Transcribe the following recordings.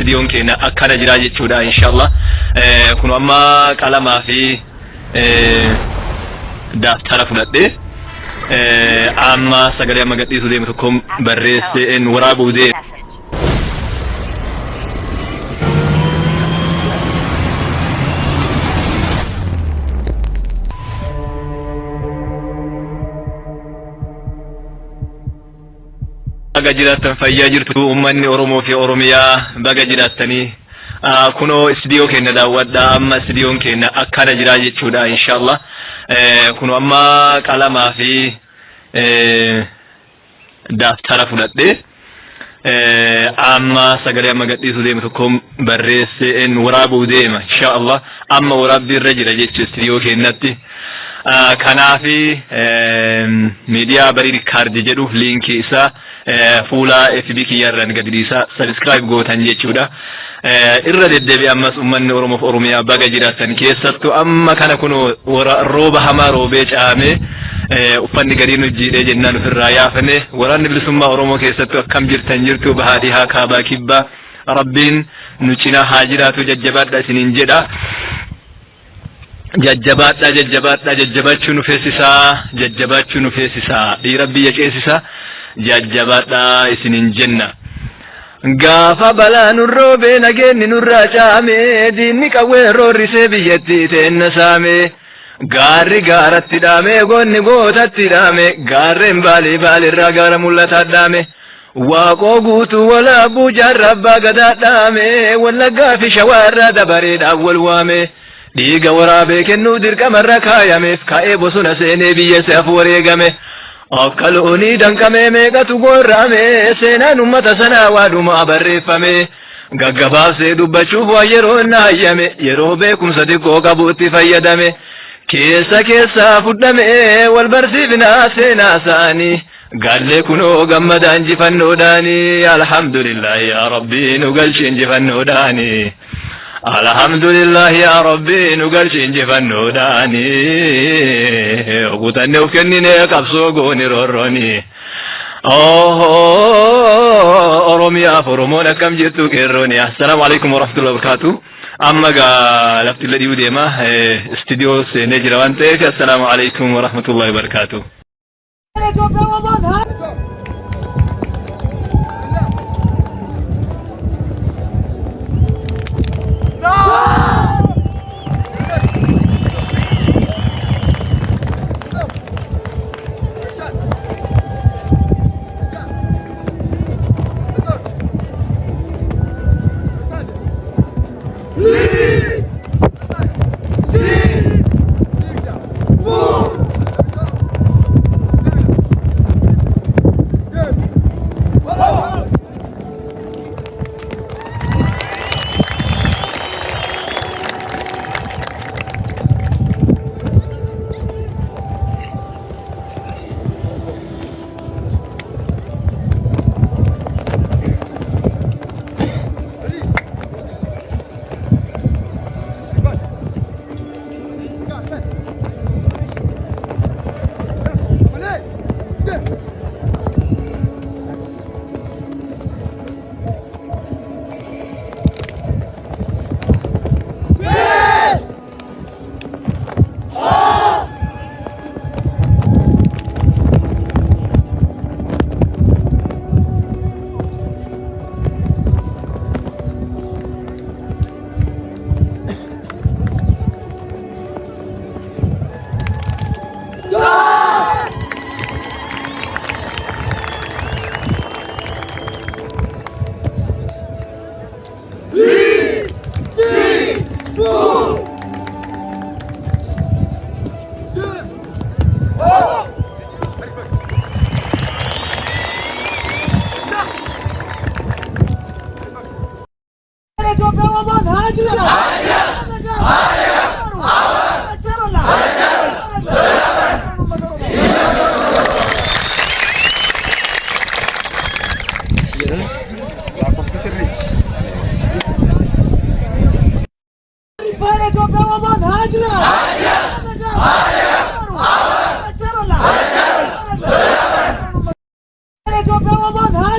studiyoon keenya akkana jira jechuudha inshallah. Kun amma qalamaa fi daftara fudhadhee amma sagalee amma gadhiisuu deemu tokko barreessee waraabuu deema. Baga jiraatan fayyaa jirtu ummanni Oromoo fi Oromiyaa baga jiraatanii kuno studio keenya daawwadhaa amma studioon keenya akkana jira jechuudha inshallah. Kuno amma qalamaa fi daftara fudhadhee amma sagalee amma gadhiisuu deemu tokko barreessee waraabuu deema inshallah. Amma waraabbii irra jira jechuudha studio keenyatti. Kanaafi media bari card jedhu link isa fuula FB kiyyarran gadhiisa subscribe gootan jechuudha. Irra deddeebi ammas ummanni Oromoo fi Oromiyaa baga jiraatan keessattuu amma kana kuno rooba hamaa roobee caamee uffanni gariin hojjiidhee jennaan ofirraa yaafane waraanni bilisummaa Oromoo keessattuu akkam jirtan jirtu bahaadhi haa kaabaa kibbaa rabbiin nu cinaa haa jiraatu jajjabaadha isiniin jedha. Jajjabaachuu nu feesisaa dhiira biyya ceesisaa jajjabaadha isiniin jenna. Gaafa balaa nurroobee nageenni nurraa caamee diinni qawwee roorrisee biyyattii teenna saamee gaarri gaaratti dhaamee goonni gootatti dhaamee gaarreen baalirraa gaara mul'ataa dhaamee waaqoo guutuu walaabuu jaarra abbaa gadaa dhaamee wallaggaa fi shawaarraa dabareedhaan wal waamee dhiiga waraabee kennuu dirqamarra kaayameef ka'ee bosona seenee biyya isaaf wareegame. Akka loonii danqamee meeqatu gorrame seenaan ummata sanaa waaduma barreeffame gaggabaabsee dubbachuuf waa yeroo naayyame yeroo beekumsa xiqqoo qabuutti fayyadame keessaa fudhame wal barsiifnaa seenaa isaanii gallee kunoo gammadaa injifannoodhaani alhamdulillah yaa rabbii nu galchi injifannoodhaani. Alhamdulillah ya Rabbi nu galchi injifannoodhaani guutanne of kennine qabsoo gooni roorrooni. Oromiyaa fi Oromoon akkam jirtu qeerrooni. Assalaamu alaikum warahmatullahi wabarakatuh. Amma gaa lafti ladhiibu deema studio seenee jira waan ta'eef assalaamu alaikum warahmatullahi wabarakatuh.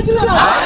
Hajra!